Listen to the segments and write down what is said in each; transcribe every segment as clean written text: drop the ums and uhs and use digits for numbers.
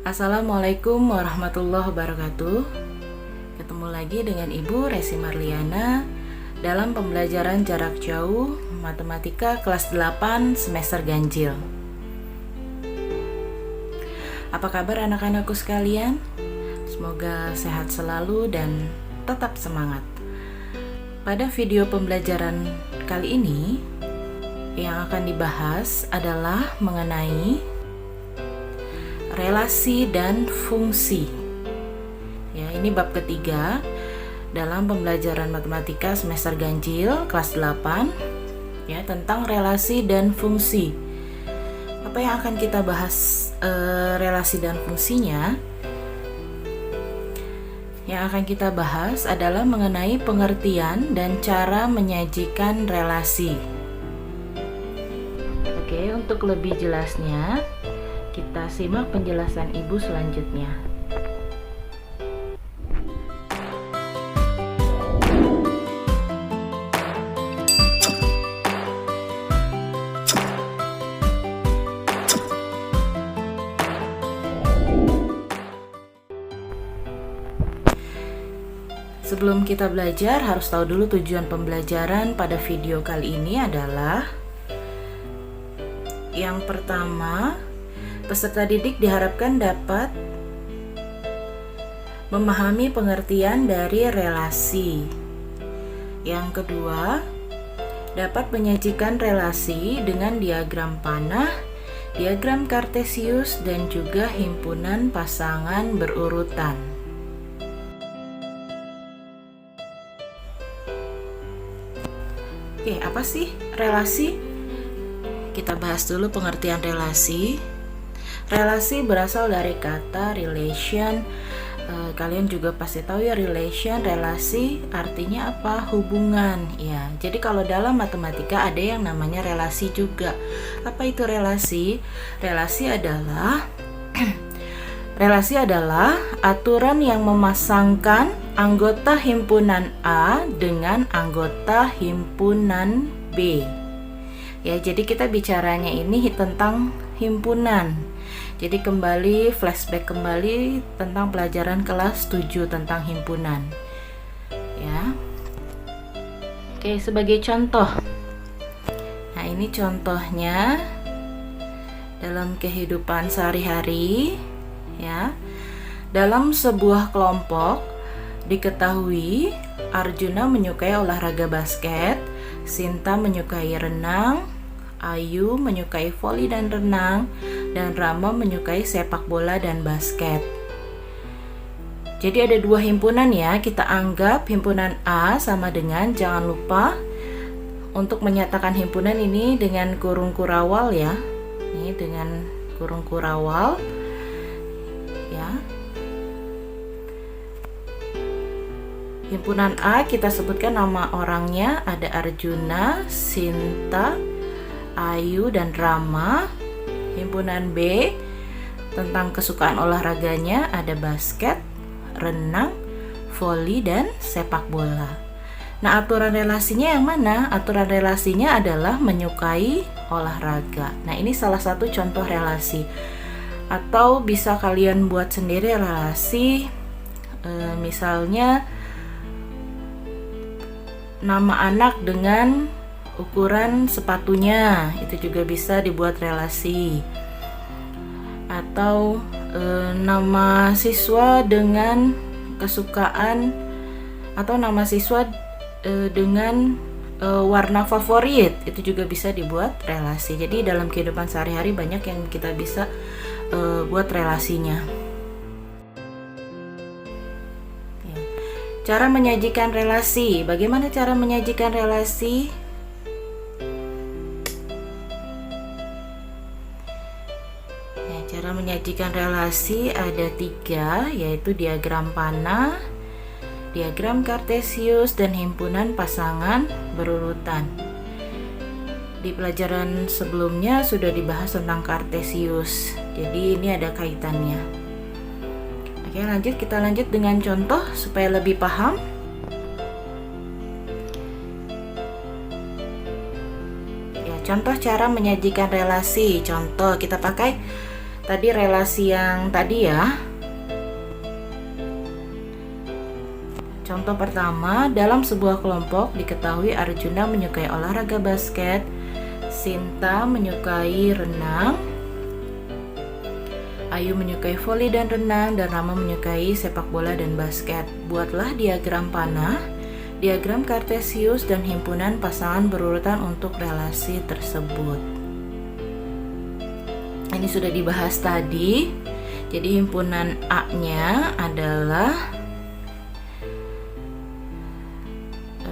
Assalamualaikum warahmatullahi wabarakatuh. Ketemu lagi dengan Ibu Resi Marliana dalam pembelajaran jarak jauh Matematika kelas 8 semester ganjil. Apa kabar anak-anakku sekalian? Semoga sehat selalu dan tetap semangat. Pada video pembelajaran kali ini yang akan dibahas adalah mengenai relasi dan fungsi. Ya, ini bab ketiga dalam pembelajaran matematika semester ganjil kelas 8 ya, tentang relasi dan fungsi. Apa yang akan kita bahas relasi dan fungsinya? Yang akan kita bahas adalah mengenai pengertian dan cara menyajikan relasi. Oke, untuk lebih jelasnya kita simak penjelasan Ibu selanjutnya. Sebelum kita belajar, harus tahu dulu tujuan pembelajaran pada video kali ini adalah yang pertama, peserta didik diharapkan dapat memahami pengertian dari relasi. Yang kedua, dapat menyajikan relasi dengan diagram panah, diagram kartesius, dan juga himpunan pasangan berurutan. Oke, apa sih relasi? Kita bahas dulu pengertian relasi. Relasi berasal dari kata relation. Kalian juga pasti tahu ya, relation, relasi artinya apa? Hubungan ya. Jadi kalau dalam matematika ada yang namanya relasi juga. Apa itu relasi? Relasi adalah relasi adalah aturan yang memasangkan anggota himpunan A dengan anggota himpunan B. Ya, jadi kita bicaranya ini tentang himpunan. Jadi kembali flashback kembali tentang pelajaran kelas 7 tentang himpunan. Ya. Oke, sebagai contoh. Nah, ini contohnya dalam kehidupan sehari-hari ya. Dalam sebuah kelompok diketahui Arjuna menyukai olahraga basket, Sinta menyukai renang, Ayu menyukai voli dan renang, dan Rama menyukai sepak bola dan basket. Jadi ada dua himpunan ya, kita anggap himpunan A sama dengan, jangan lupa untuk menyatakan himpunan ini dengan kurung kurawal ya. Ini dengan kurung kurawal ya. Himpunan A kita sebutkan nama orangnya, ada Arjuna, Sinta, Ayu, dan Rama. Himpunan B tentang kesukaan olahraganya ada basket, renang, voli, dan sepak bola. Nah, aturan relasinya yang mana? Aturan relasinya adalah menyukai olahraga. Nah, ini salah satu contoh relasi. Atau bisa kalian buat sendiri relasi, misalnya nama anak dengan ukuran sepatunya, itu juga bisa dibuat relasi. Atau nama siswa dengan kesukaan, atau nama siswa dengan warna favorit, itu juga bisa dibuat relasi. Jadi dalam kehidupan sehari-hari banyak yang kita bisa buat relasinya. Cara menyajikan relasi. Bagaimana cara menyajikan relasi? Cara menyajikan relasi ada 3, yaitu diagram panah, diagram kartesius, dan himpunan pasangan berurutan. Di pelajaran sebelumnya sudah dibahas tentang kartesius, jadi ini ada kaitannya. Oke, kita lanjut dengan contoh supaya lebih paham. Ya, contoh cara menyajikan relasi. Contoh, kita pakai tadi relasi yang tadi ya. Contoh pertama, dalam sebuah kelompok diketahui Arjuna menyukai olahraga basket, Sinta menyukai renang, Ayu menyukai voli dan renang, dan Rama menyukai sepak bola dan basket. Buatlah diagram panah, diagram kartesius, dan himpunan pasangan berurutan untuk relasi tersebut. Ini sudah dibahas tadi. Jadi himpunan A-nya adalah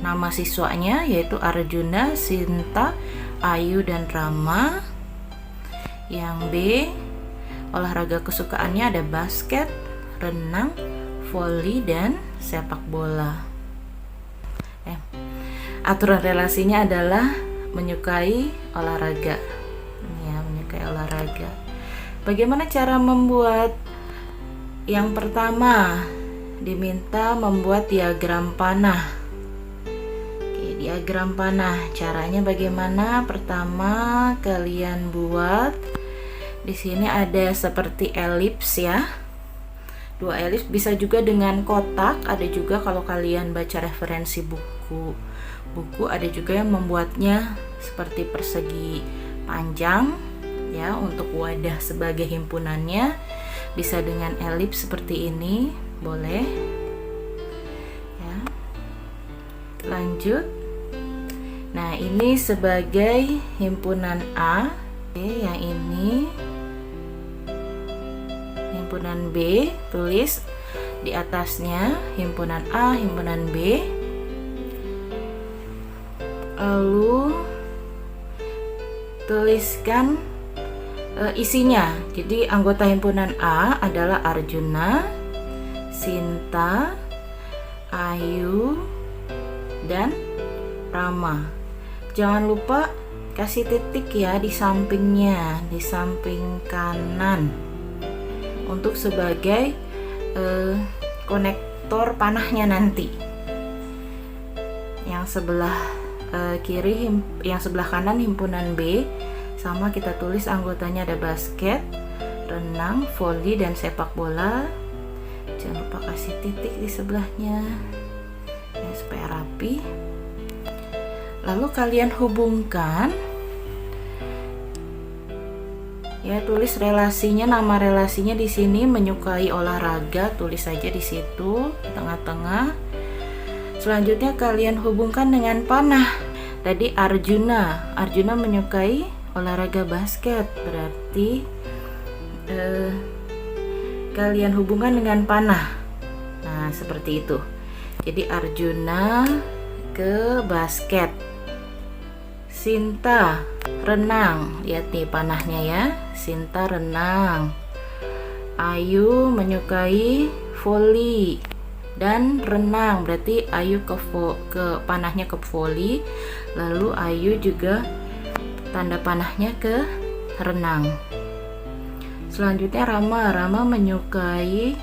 nama siswanya, yaitu Arjuna, Sinta, Ayu, dan Rama. Yang B, olahraga kesukaannya ada basket, renang, voli, dan sepak bola. Aturan relasinya adalah menyukai olahraga. Ya, menyukai olahraga. Bagaimana cara membuat? Yang pertama, diminta membuat diagram panah. Diagram panah, caranya bagaimana? Pertama, kalian buat di sini ada seperti elips ya, 2 elips, bisa juga dengan kotak. Ada juga kalau kalian baca referensi buku ada juga yang membuatnya seperti persegi panjang ya, untuk wadah sebagai himpunannya. Bisa dengan elips seperti ini, boleh ya. Lanjut. Nah, ini sebagai himpunan A. Oke, yang ini himpunan B. Tulis di atasnya himpunan A, himpunan B. Lalu tuliskan isinya. Jadi anggota himpunan A adalah Arjuna, Sinta, Ayu, dan Rama. Jangan lupa kasih titik ya di sampingnya, di samping kanan, untuk sebagai konektor panahnya nanti. Yang sebelah kiri, yang sebelah kanan himpunan B, sama kita tulis anggotanya ada basket, renang, voli, dan sepak bola. Jangan lupa kasih titik di sebelahnya ya, supaya rapi. Lalu kalian hubungkan ya, tulis relasinya, nama relasinya di sini menyukai olahraga, tulis saja di situ di tengah-tengah. Selanjutnya kalian hubungkan dengan panah. Tadi Arjuna menyukai olahraga basket, berarti kalian hubungkan dengan panah. Nah, seperti itu. Jadi Arjuna ke basket, Sinta renang, lihat nih panahnya ya, Sinta renang. Ayu menyukai voli dan renang, berarti Ayu ke panahnya ke voli, lalu Ayu juga tanda panahnya ke renang. Selanjutnya Rama menyukai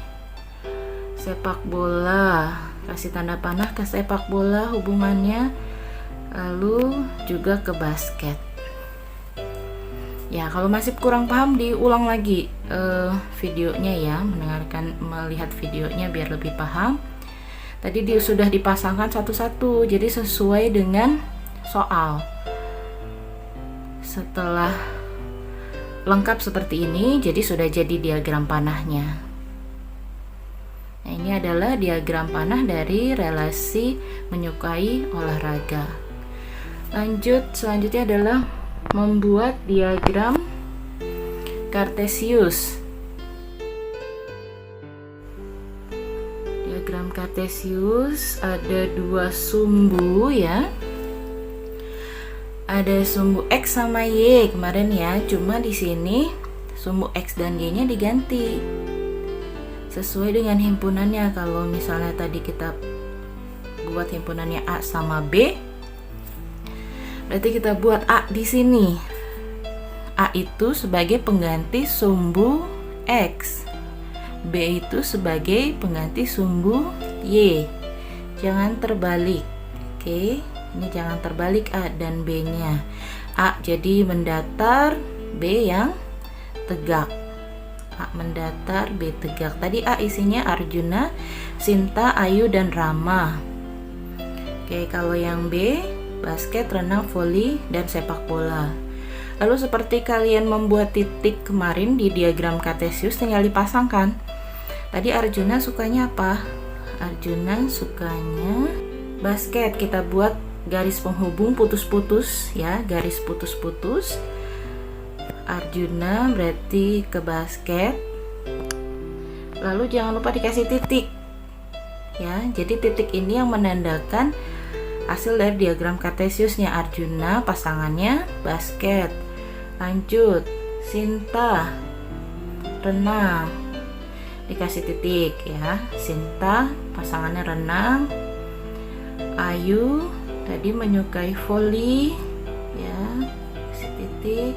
sepak bola, kasih tanda panah ke sepak bola hubungannya, lalu juga ke basket. Ya, kalau masih kurang paham diulang lagi videonya ya, melihat videonya biar lebih paham. Tadi sudah dipasangkan satu-satu, jadi sesuai dengan soal. Setelah lengkap seperti ini, jadi sudah jadi diagram panahnya. Nah, ini adalah diagram panah dari relasi menyukai olahraga. Selanjutnya adalah membuat diagram kartesius. Diagram kartesius ada 2 sumbu ya. Ada sumbu X sama Y kemarin ya, cuma di sini sumbu X dan Y-nya diganti sesuai dengan himpunannya. Kalau misalnya tadi kita buat himpunannya A sama B, berarti kita buat A di sini. A itu sebagai pengganti sumbu X, B itu sebagai pengganti sumbu Y. Jangan terbalik. Oke, ini jangan terbalik A dan B-nya. A jadi mendatar, B yang tegak. A mendatar, B tegak. Tadi A isinya Arjuna, Sinta, Ayu, dan Rama. Oke, kalau yang B, basket, renang, voli, dan sepak bola. Lalu seperti kalian membuat titik kemarin di diagram Kartesius, tinggal dipasangkan. Tadi Arjuna sukanya apa? Arjuna sukanya basket. Kita buat garis penghubung putus-putus ya, garis putus-putus. Arjuna berarti ke basket. Lalu jangan lupa dikasih titik ya. Jadi titik ini yang menandakan hasil dari diagram Kartesiusnya. Arjuna pasangannya basket. Lanjut, Sinta renang, dikasih titik ya. Sinta pasangannya renang. Ayu tadi menyukai voli ya, kasih titik.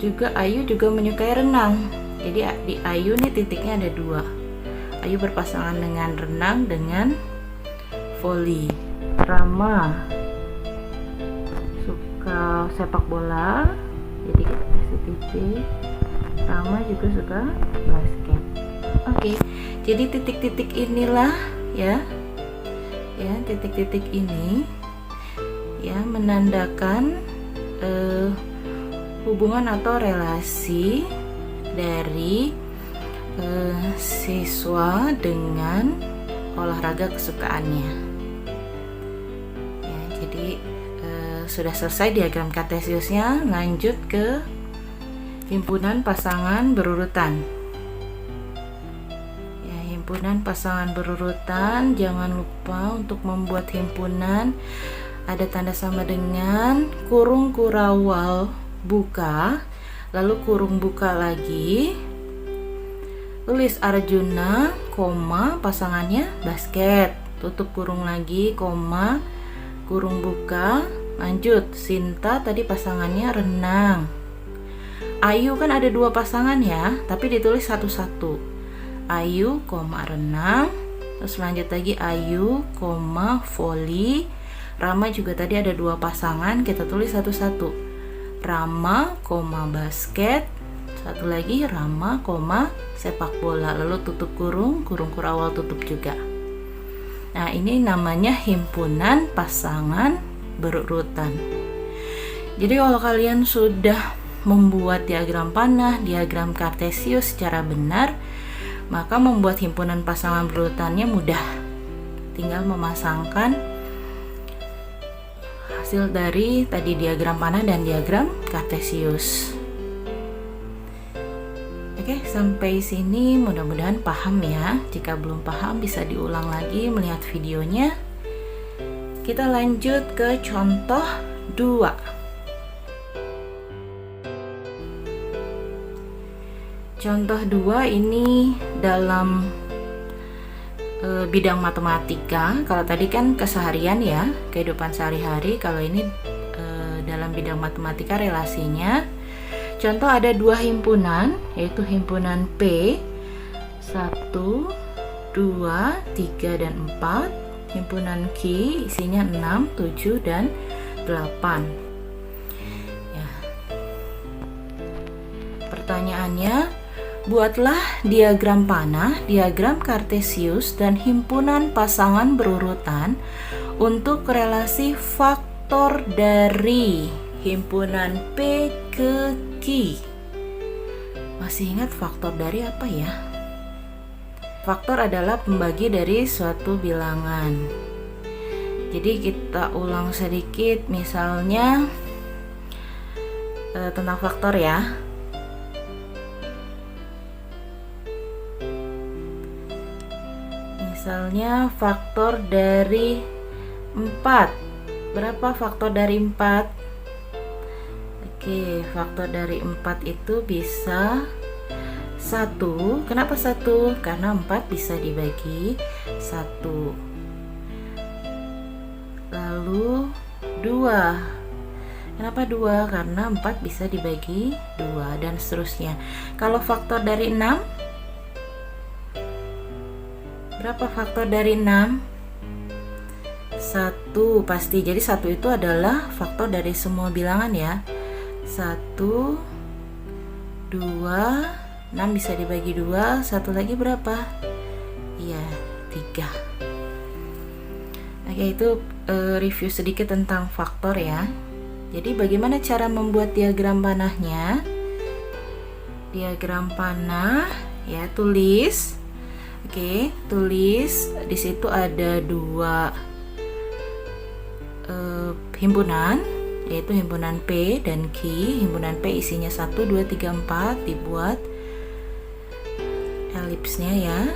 Juga Ayu juga menyukai renang. Jadi di Ayu nih titiknya ada 2. Ayu berpasangan dengan renang dengan voli. Rama suka sepak bola, jadi kita kasih titik. Rama juga suka basket. Oke, jadi titik-titik inilah ya, titik-titik ini ya menandakan hubungan atau relasi dari siswa dengan olahraga kesukaannya. Jadi sudah selesai diagram Kartesiusnya. Lanjut ke himpunan pasangan berurutan ya. Himpunan pasangan berurutan, jangan lupa untuk membuat himpunan ada tanda sama dengan kurung kurawal buka, lalu kurung buka lagi, tulis Arjuna, koma, pasangannya basket, tutup kurung lagi, koma, kurung buka. Lanjut, Sinta tadi pasangannya renang. Ayu kan ada 2 pasangan ya, tapi ditulis satu-satu. Ayu, koma, renang. Terus lanjut lagi Ayu, koma, voli. Rama juga tadi ada 2 pasangan, kita tulis satu-satu. Rama, koma, basket. Satu lagi Rama, koma, sepak bola. Lalu tutup kurung, kurung kurawal tutup juga. Nah, ini namanya himpunan pasangan berurutan. Jadi kalau kalian sudah membuat diagram panah, diagram Kartesius secara benar, maka membuat himpunan pasangan berurutannya mudah. Tinggal memasangkan hasil dari tadi diagram panah dan diagram Kartesius. Oke, sampai sini mudah-mudahan paham ya. Jika belum paham bisa diulang lagi melihat videonya. Kita lanjut ke contoh 2. Contoh 2 ini dalam bidang matematika. Kalau tadi kan keseharian ya, kehidupan sehari-hari. Kalau ini dalam bidang matematika relasinya. Contoh ada 2 himpunan, yaitu himpunan P 1, 2, 3, dan 4. Himpunan Q isinya 6, 7, dan 8 ya. Pertanyaannya, buatlah diagram panah, diagram Kartesius, dan himpunan pasangan berurutan untuk relasi faktor dari himpunan P ke Q. Masih ingat faktor dari apa ya? Faktor adalah pembagi dari suatu bilangan. Jadi kita ulang sedikit, misalnya tentang faktor ya. Misalnya faktor dari 4. Berapa faktor dari 4? Oke, faktor dari 4 itu bisa 1. Kenapa 1? Karena 4 bisa dibagi 1. Lalu 2. Kenapa 2? Karena 4 bisa dibagi 2, dan seterusnya. Kalau faktor dari 6, berapa faktor dari 6? 1 pasti. Jadi 1 itu adalah faktor dari semua bilangan ya. 1, 2, 6 bisa dibagi 2, satu lagi berapa? Iya, 3. Oke, itu review sedikit tentang faktor ya. Jadi bagaimana cara membuat diagram panahnya? Diagram panah ya, tulis. Oke, tulis di situ ada 2 himpunan, yaitu himpunan P dan Q. Himpunan P isinya 1, 2, 3, 4, dibuat elipsnya ya.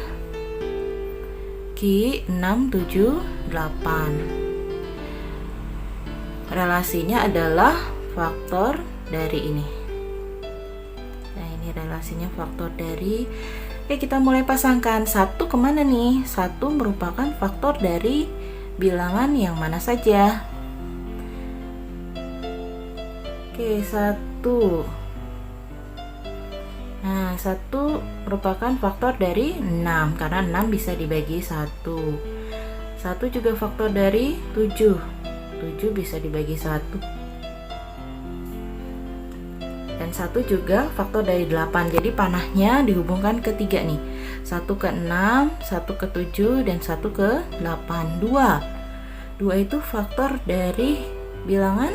Q 6, 7, 8. Relasinya adalah faktor dari ini. Nah, ini relasinya faktor dari. Oke, kita mulai pasangkan. 1 kemana nih? 1 merupakan faktor dari bilangan yang mana saja? Oke, 1. Nah, 1 merupakan faktor dari 6 karena 6 bisa dibagi 1. 1 juga faktor dari 7. 7 bisa dibagi 1. Dan 1 juga faktor dari 8. Jadi panahnya dihubungkan ke 3 nih. 1 ke 6, 1 ke 7, dan 1 ke 8. 2 itu faktor dari bilangan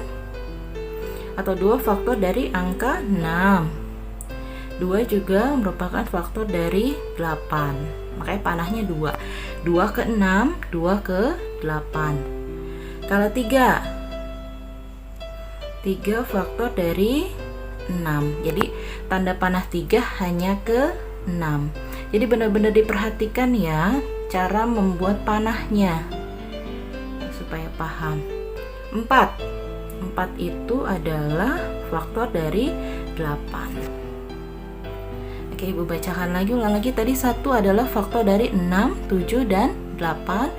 atau 2 faktor dari angka 6. 2 juga merupakan faktor dari 8. Makanya panahnya 2. 2 ke 6, 2 ke 8. Kalau 3 faktor dari 6. Jadi tanda panah 3 hanya ke 6. Jadi benar-benar diperhatikan ya cara membuat panahnya supaya paham. 4 itu adalah faktor dari 8. Oke, Ibu bacakan lagi, ulang lagi. Tadi 1 adalah faktor dari 6, 7, dan 8.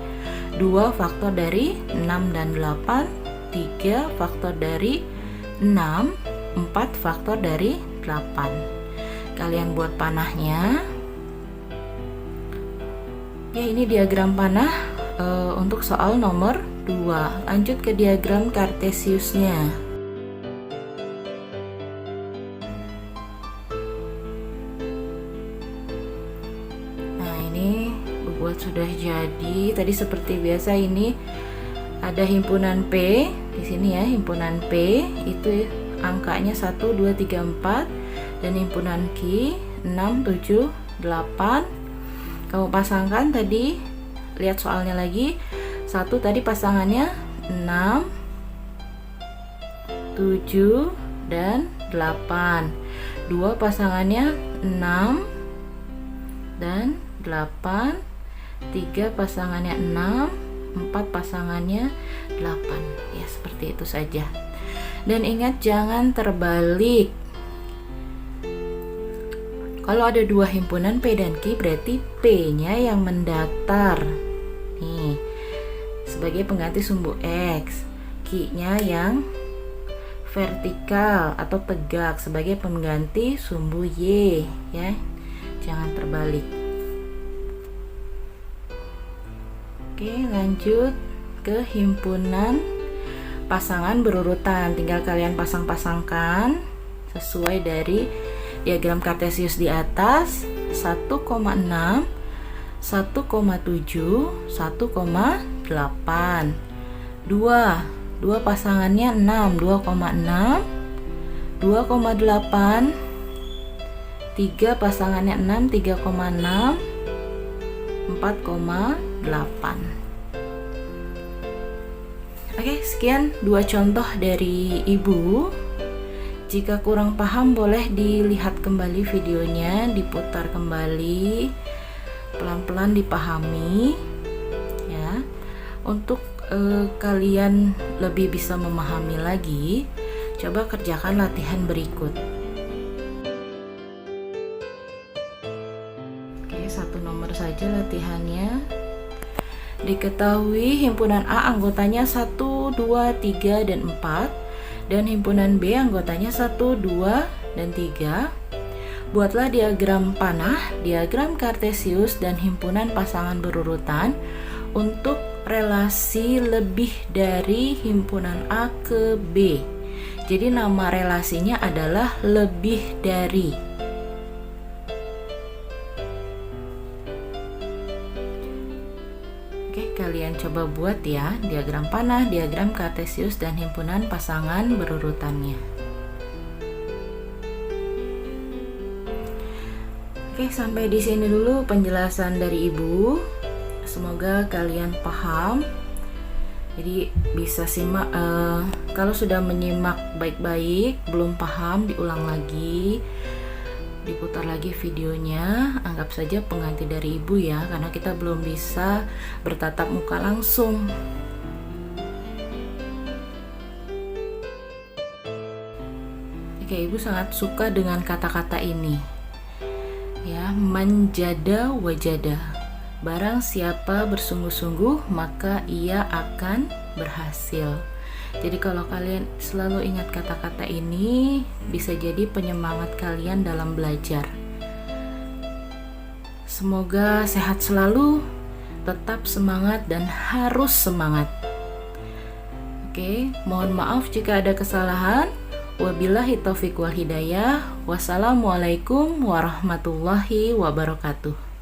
2 faktor dari 6 dan 8. 3 faktor dari 6. 4 faktor dari 8. Kalian buat panahnya. Ya, ini diagram panah untuk soal nomor 2. Lanjut ke diagram kartesiusnya. Nah, ini buat sudah jadi. Tadi seperti biasa ini ada himpunan P di sini ya, himpunan P itu angkanya 1, 2, 3, 4, dan himpunan Q 6, 7, 8. Kamu pasangkan tadi, lihat soalnya lagi. 1 tadi pasangannya 6, 7, dan 8. 2 pasangannya 6 dan 8. 3 pasangannya 6, 4 pasangannya 8. Ya, seperti itu saja. Dan ingat jangan terbalik. Kalau ada 2 himpunan P dan Q, berarti P-nya yang mendatar. Nih, sebagai pengganti sumbu X. Q-nya yang vertikal atau tegak sebagai pengganti sumbu Y, ya. Jangan terbalik. Oke, lanjut ke himpunan pasangan berurutan. Tinggal kalian pasang-pasangkan sesuai dari diagram kartesius di atas. 1,6, 1,7, 1,8. 2 pasangannya 6, 2,6, 2,8. 3 pasangannya 6, 3,6, 4,8. Oke, sekian 2 contoh dari Ibu. Jika kurang paham boleh dilihat kembali videonya, diputar kembali, pelan-pelan dipahami ya. Untuk kalian lebih bisa memahami lagi, coba kerjakan latihan berikut. Oke, 1 nomor saja latihannya. Diketahui himpunan A anggotanya 1, 2, 3, dan 4, dan himpunan B anggotanya 1, 2, dan 3. Buatlah diagram panah, diagram kartesius, dan himpunan pasangan berurutan untuk relasi lebih dari himpunan A ke B. Jadi nama relasinya adalah lebih dari. kalian coba buat ya, diagram panah, diagram kartesius, dan himpunan pasangan berurutannya. Oke, sampai di sini dulu penjelasan dari Ibu. Semoga kalian paham. Jadi bisa simak, kalau sudah menyimak baik-baik, belum paham, diulang lagi, diputar lagi videonya. Anggap saja pengganti dari Ibu ya, karena kita belum bisa bertatap muka langsung. Oke, Ibu sangat suka dengan kata-kata ini ya, manjada wajada. Barang siapa bersungguh-sungguh, maka ia akan berhasil. Jadi kalau kalian selalu ingat kata-kata ini, bisa jadi penyemangat kalian dalam belajar. Semoga sehat selalu, tetap semangat dan harus semangat. Oke, mohon maaf jika ada kesalahan. Wabillahi taufiq wal hidayah. Wassalamualaikum warahmatullahi wabarakatuh.